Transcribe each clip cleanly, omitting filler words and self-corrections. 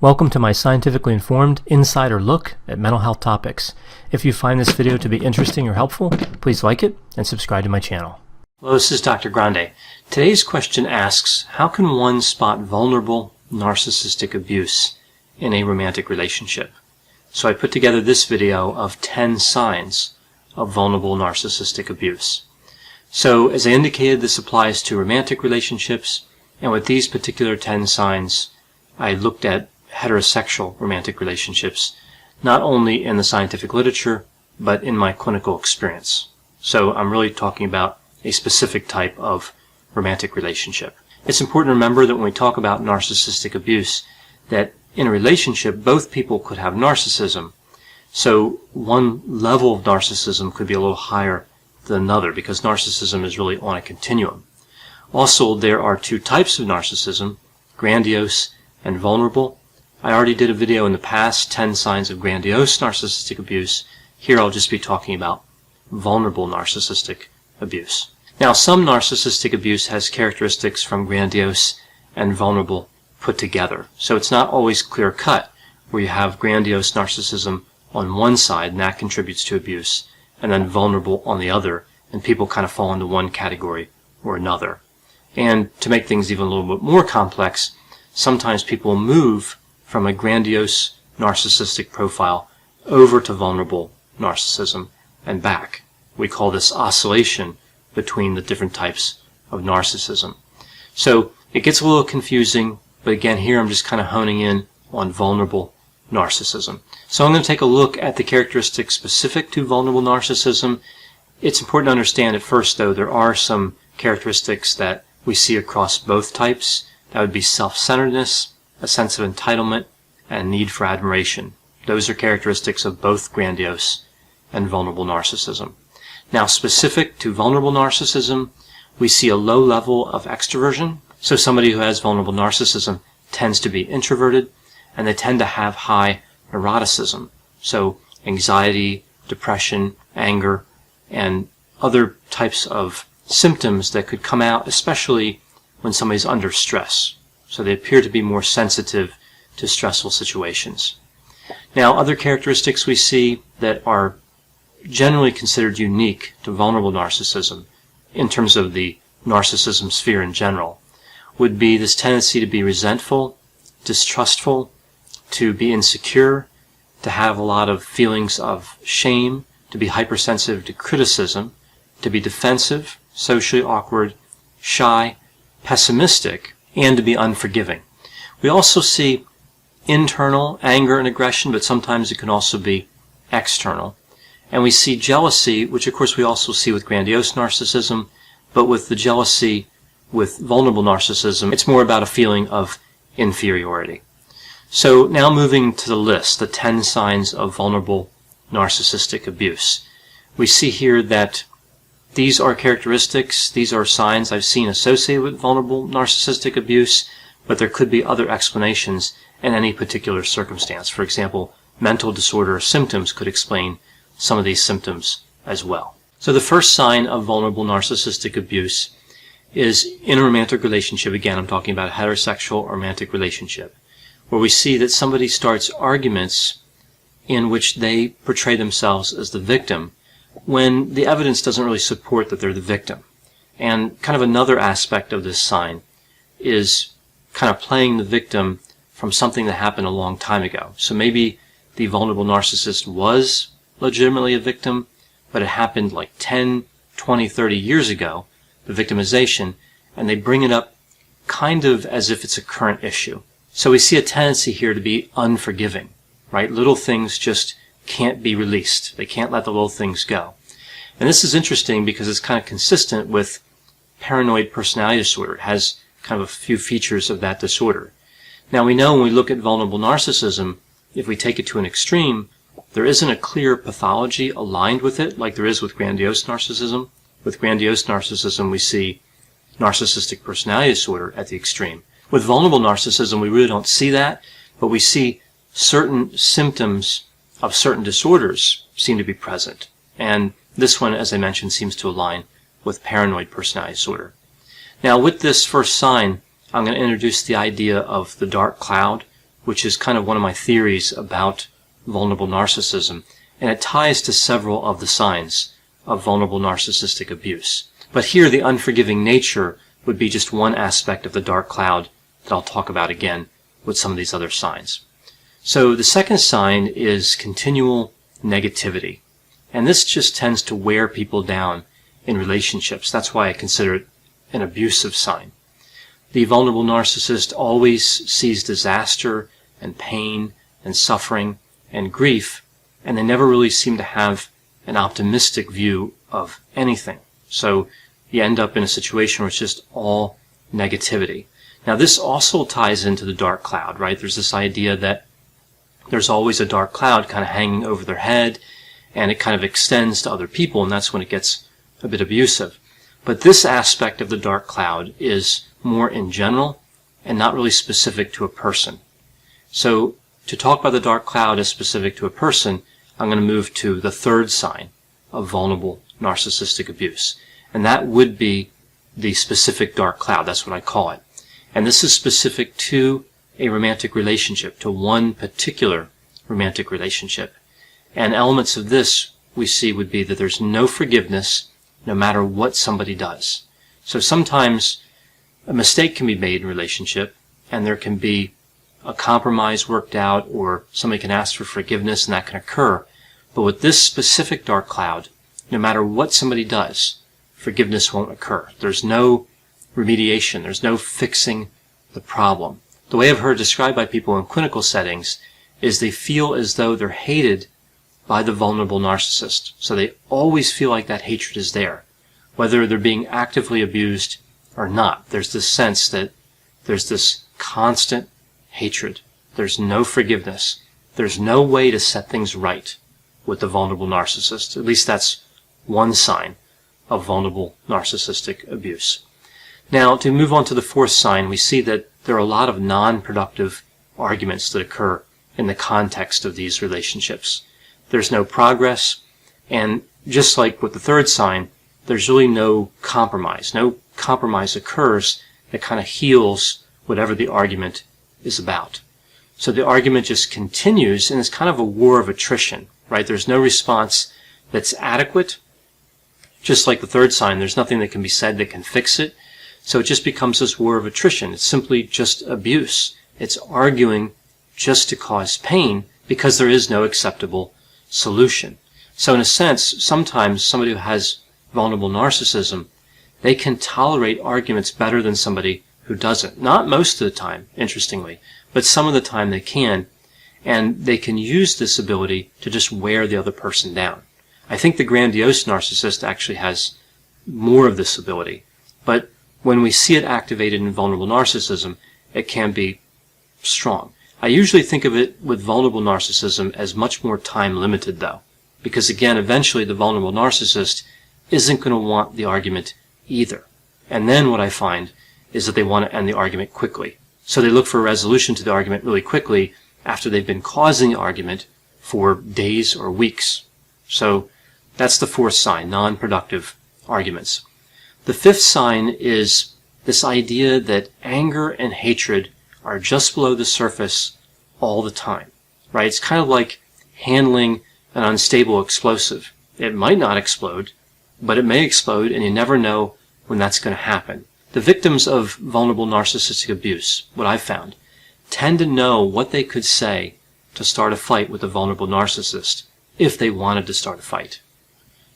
Welcome to my scientifically informed insider look at mental health topics. If you find this video to be interesting or helpful, please like it and subscribe to my channel. Hello, this is Dr. Grande. Today's question asks, how can one spot vulnerable narcissistic abuse in a romantic relationship? So I put together this video of 10 signs of vulnerable narcissistic abuse. So as I indicated, this applies to romantic relationships, and with these particular 10 signs, I looked at heterosexual romantic relationships, not only in the scientific literature, but in my clinical experience. So I'm really talking about a specific type of romantic relationship. It's important to remember that when we talk about narcissistic abuse, that in a relationship, both people could have narcissism. So one level of narcissism could be a little higher than another, because narcissism is really on a continuum. Also, there are two types of narcissism, grandiose and vulnerable. I already did a video in the past, 10 signs of grandiose narcissistic abuse. Here I'll just be talking about vulnerable narcissistic abuse. Now, some narcissistic abuse has characteristics from grandiose and vulnerable put together. So it's not always clear-cut, where you have grandiose narcissism on one side, and that contributes to abuse, and then vulnerable on the other, and people kind of fall into one category or another. And to make things even a little bit more complex, sometimes people move from a grandiose narcissistic profile over to vulnerable narcissism and back. We call this oscillation between the different types of narcissism. So it gets a little confusing, but again, here I'm just kind of honing in on vulnerable narcissism. So I'm going to take a look at the characteristics specific to vulnerable narcissism. It's important to understand at first, though, there are some characteristics that we see across both types. That would be self-centeredness, a sense of entitlement, and need for admiration. Those are characteristics of both grandiose and vulnerable narcissism. Now, specific to vulnerable narcissism, we see a low level of extroversion. So somebody who has vulnerable narcissism tends to be introverted, and they tend to have high neuroticism. So anxiety, depression, anger, and other types of symptoms that could come out, especially when somebody's under stress. So they appear to be more sensitive to stressful situations. Now, other characteristics we see that are generally considered unique to vulnerable narcissism, in terms of the narcissism sphere in general, would be this tendency to be resentful, distrustful, to be insecure, to have a lot of feelings of shame, to be hypersensitive to criticism, to be defensive, socially awkward, shy, pessimistic, and to be unforgiving. We also see internal anger and aggression, but sometimes it can also be external. And we see jealousy, which of course we also see with grandiose narcissism, but with the jealousy with vulnerable narcissism, it's more about a feeling of inferiority. So now moving to the list, the 10 signs of vulnerable narcissistic abuse. We see here that these are characteristics, these are signs I've seen associated with vulnerable narcissistic abuse, but there could be other explanations in any particular circumstance. For example, mental disorder symptoms could explain some of these symptoms as well. So the first sign of vulnerable narcissistic abuse is in a romantic relationship. Again, I'm talking about a heterosexual romantic relationship, where we see that somebody starts arguments in which they portray themselves as the victim when the evidence doesn't really support that they're the victim. And kind of another aspect of this sign is kind of playing the victim from something that happened a long time ago. So maybe the vulnerable narcissist was legitimately a victim, but it happened like 10, 20, 30 years ago, the victimization, and they bring it up kind of as if it's a current issue. So we see a tendency here to be unforgiving, right? Little things just can't be released. They can't let the little things go. And this is interesting because it's kind of consistent with paranoid personality disorder. It has kind of a few features of that disorder. Now, we know when we look at vulnerable narcissism, if we take it to an extreme, there isn't a clear pathology aligned with it like there is with grandiose narcissism. With grandiose narcissism, we see narcissistic personality disorder at the extreme. With vulnerable narcissism, we really don't see that, but we see certain symptoms of certain disorders seem to be present. And this one, as I mentioned, seems to align with paranoid personality disorder. Now, with this first sign, I'm going to introduce the idea of the dark cloud which is kind of one of my theories about vulnerable narcissism, and it ties to several of the signs of vulnerable narcissistic abuse. But here, the unforgiving nature would be just one aspect of the dark cloud that I'll talk about again with some of these other signs. So the second sign is continual negativity. And this just tends to wear people down in relationships. That's why I consider it an abusive sign. The vulnerable narcissist always sees disaster and pain and suffering and grief, and they never really seem to have an optimistic view of anything. So you end up in a situation where it's just all negativity. Now this also ties into the dark cloud, right? There's this idea that there's always a dark cloud kind of hanging over their head, and it kind of extends to other people, and that's when it gets a bit abusive. But this aspect of the dark cloud is more in general and not really specific to a person. So to talk about the dark cloud as specific to a person, I'm going to move to the third sign of vulnerable narcissistic abuse. And that would be the specific dark cloud. That's what I call it. And this is specific to a romantic relationship, to one particular romantic relationship. And elements of this we see would be that there's no forgiveness no matter what somebody does. So sometimes a mistake can be made in a relationship, and there can be a compromise worked out, or somebody can ask for forgiveness, and that can occur. But with this specific dark cloud, no matter what somebody does, forgiveness won't occur. There's no remediation. There's no fixing the problem. The way I've heard described by people in clinical settings is they feel as though they're hated by the vulnerable narcissist. So they always feel like that hatred is there, whether they're being actively abused or not. There's this sense that there's this constant hatred. There's no forgiveness. There's no way to set things right with the vulnerable narcissist. At least that's one sign of vulnerable narcissistic abuse. Now, to move on to the fourth sign, we see that there are a lot of non-productive arguments that occur in the context of these relationships. There's no progress, and just like with the third sign, there's really no compromise. No compromise occurs that kind of heals whatever the argument is about. So the argument just continues, and it's kind of a war of attrition, right? There's no response that's adequate. Just like the third sign, there's nothing that can be said that can fix it. So it just becomes this war of attrition. It's simply just abuse. It's arguing just to cause pain because there is no acceptable solution. So in a sense, sometimes somebody who has vulnerable narcissism, they can tolerate arguments better than somebody who doesn't. Not most of the time, interestingly, but some of the time they can. And they can use this ability to just wear the other person down. I think the grandiose narcissist actually has more of this ability. But when we see it activated in vulnerable narcissism, it can be strong. I usually think of it with vulnerable narcissism as much more time limited, though. Because again, eventually the vulnerable narcissist isn't going to want the argument either. And then what I find is that they want to end the argument quickly. So they look for a resolution to the argument really quickly after they've been causing the argument for days or weeks. So that's the fourth sign, non-productive arguments. The fifth sign is this idea that anger and hatred are just below the surface all the time, right? It's kind of like handling an unstable explosive. It might not explode, but it may explode, and you never know when that's going to happen. The victims of vulnerable narcissistic abuse, what I've found, tend to know what they could say to start a fight with a vulnerable narcissist if they wanted to start a fight.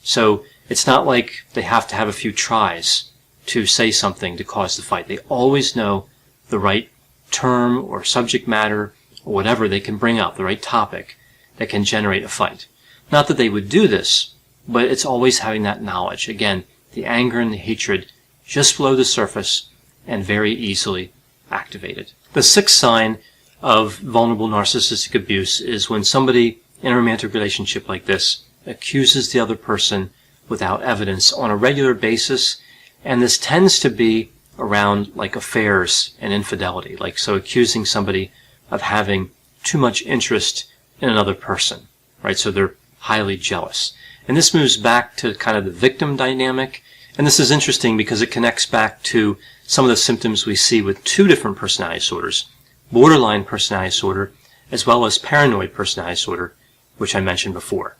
So it's not like they have to have a few tries to say something to cause the fight. They always know the right term or subject matter or whatever they can bring up, the right topic that can generate a fight. Not that they would do this, but it's always having that knowledge. Again, the anger and the hatred just below the surface and very easily activated. The sixth sign of vulnerable narcissistic abuse is when somebody in a romantic relationship like this accuses the other person without evidence on a regular basis, and this tends to be around like affairs and infidelity, like so accusing somebody of having too much interest in another person, right? So they're highly jealous. And this moves back to kind of the victim dynamic, and this is interesting because it connects back to some of the symptoms we see with two different personality disorders, borderline personality disorder, as well as paranoid personality disorder, which I mentioned before.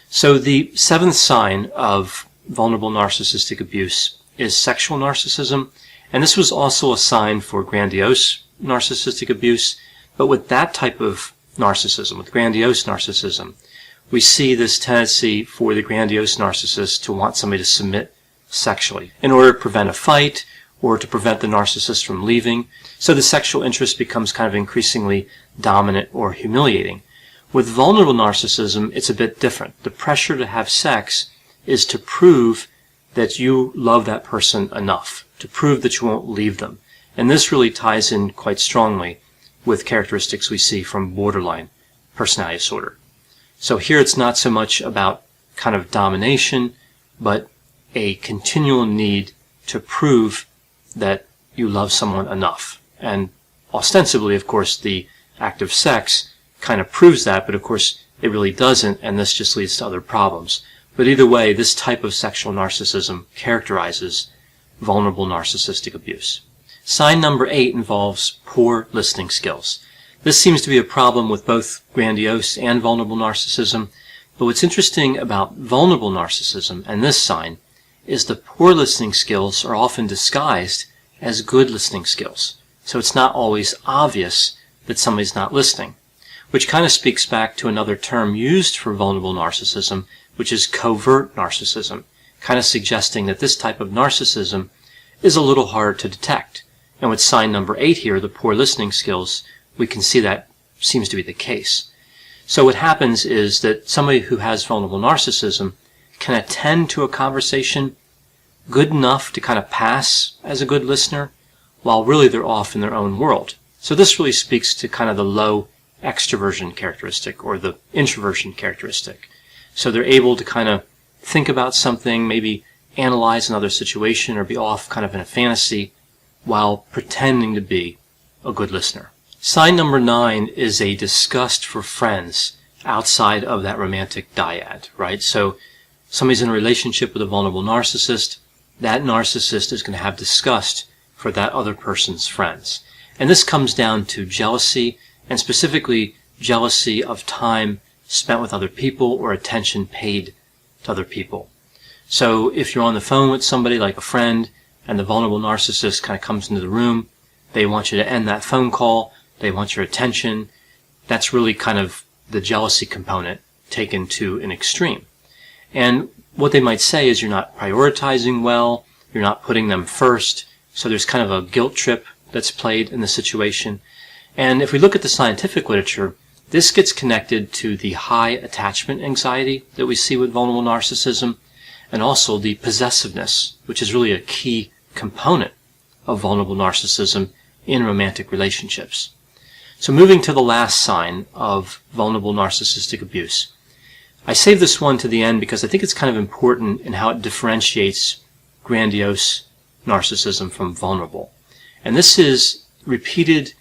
So the seventh sign of vulnerable narcissistic abuse is sexual narcissism, and this was also a sign for grandiose narcissistic abuse, but with that type of narcissism, with grandiose narcissism, we see this tendency for the grandiose narcissist to want somebody to submit sexually in order to prevent a fight or to prevent the narcissist from leaving. So the sexual interest becomes kind of increasingly dominant or humiliating. With vulnerable narcissism, it's a bit different. The pressure to have sex is to prove that you love that person enough, to prove that you won't leave them. And this really ties in quite strongly with characteristics we see from borderline personality disorder. So here it's not so much about kind of domination, but a continual need to prove that you love someone enough. And ostensibly, of course, the act of sex kind of proves that, but of course it really doesn't, and this just leads to other problems. But either way, this type of sexual narcissism characterizes vulnerable narcissistic abuse. Sign number 8 involves poor listening skills. This seems to be a problem with both grandiose and vulnerable narcissism, but what's interesting about vulnerable narcissism and this sign is the poor listening skills are often disguised as good listening skills. So it's not always obvious that somebody's not listening, which kind of speaks back to another term used for vulnerable narcissism, which is covert narcissism, kind of suggesting that this type of narcissism is a little harder to detect. And with sign number 8 here, the poor listening skills, we can see that seems to be the case. So what happens is that somebody who has vulnerable narcissism can attend to a conversation good enough to kind of pass as a good listener, while really they're off in their own world. So this really speaks to kind of the low extroversion characteristic or the introversion characteristic. So they're able to kind of think about something, maybe analyze another situation or be off kind of in a fantasy while pretending to be a good listener. Sign number 9 is a disgust for friends outside of that romantic dyad, right? So somebody's in a relationship with a vulnerable narcissist, that narcissist is going to have disgust for that other person's friends. And this comes down to jealousy, and specifically jealousy of time spent with other people or attention paid to other people. So if you're on the phone with somebody like a friend and the vulnerable narcissist kind of comes into the room, they want you to end that phone call, they want your attention. That's really kind of the jealousy component taken to an extreme. And what they might say is you're not prioritizing well, you're not putting them first, so there's kind of a guilt trip that's played in the situation. And if we look at the scientific literature, this gets connected to the high attachment anxiety that we see with vulnerable narcissism, and also the possessiveness, which is really a key component of vulnerable narcissism in romantic relationships. So moving to the last sign of vulnerable narcissistic abuse. I save this one to the end because I think it's kind of important in how it differentiates grandiose narcissism from vulnerable. And this is repeated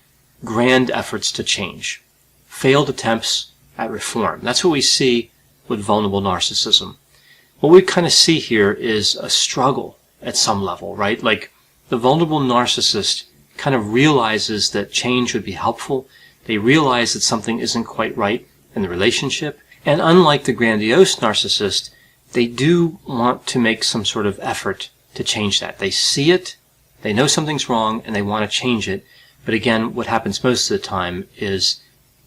grand efforts to change, failed attempts at reform. That's what we see with vulnerable narcissism. What we kind of see here is a struggle at some level, right? Like the vulnerable narcissist kind of realizes that change would be helpful. They realize that something isn't quite right in the relationship. And unlike the grandiose narcissist, they do want to make some sort of effort to change that. They see it, they know something's wrong, and they want to change it. But again, what happens most of the time is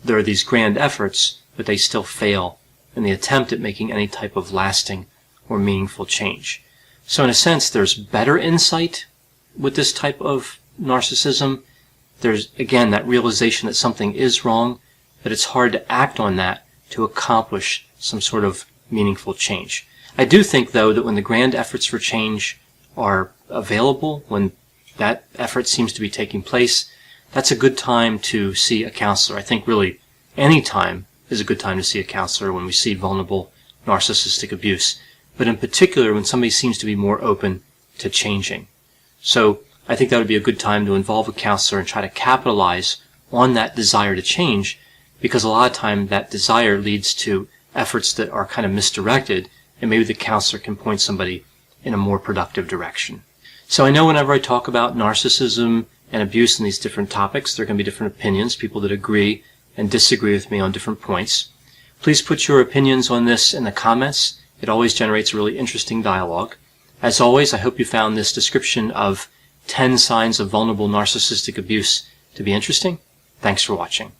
there are these grand efforts, but they still fail in the attempt at making any type of lasting or meaningful change. So in a sense, there's better insight with this type of narcissism. There's, again, that realization that something is wrong, but it's hard to act on that to accomplish some sort of meaningful change. I do think, though, that when the grand efforts for change are available, when that effort seems to be taking place, that's a good time to see a counselor. I think really any time is a good time to see a counselor when we see vulnerable narcissistic abuse, but in particular when somebody seems to be more open to changing. So I think that would be a good time to involve a counselor and try to capitalize on that desire to change, because a lot of time that desire leads to efforts that are kind of misdirected, and maybe the counselor can point somebody in a more productive direction. So I know whenever I talk about narcissism and abuse in these different topics. There are going to be different opinions, people that agree and disagree with me on different points. Please put your opinions on this in the comments. It always generates a really interesting dialogue. As always, I hope you found this description of 10 signs of vulnerable narcissistic abuse to be interesting. Thanks for watching.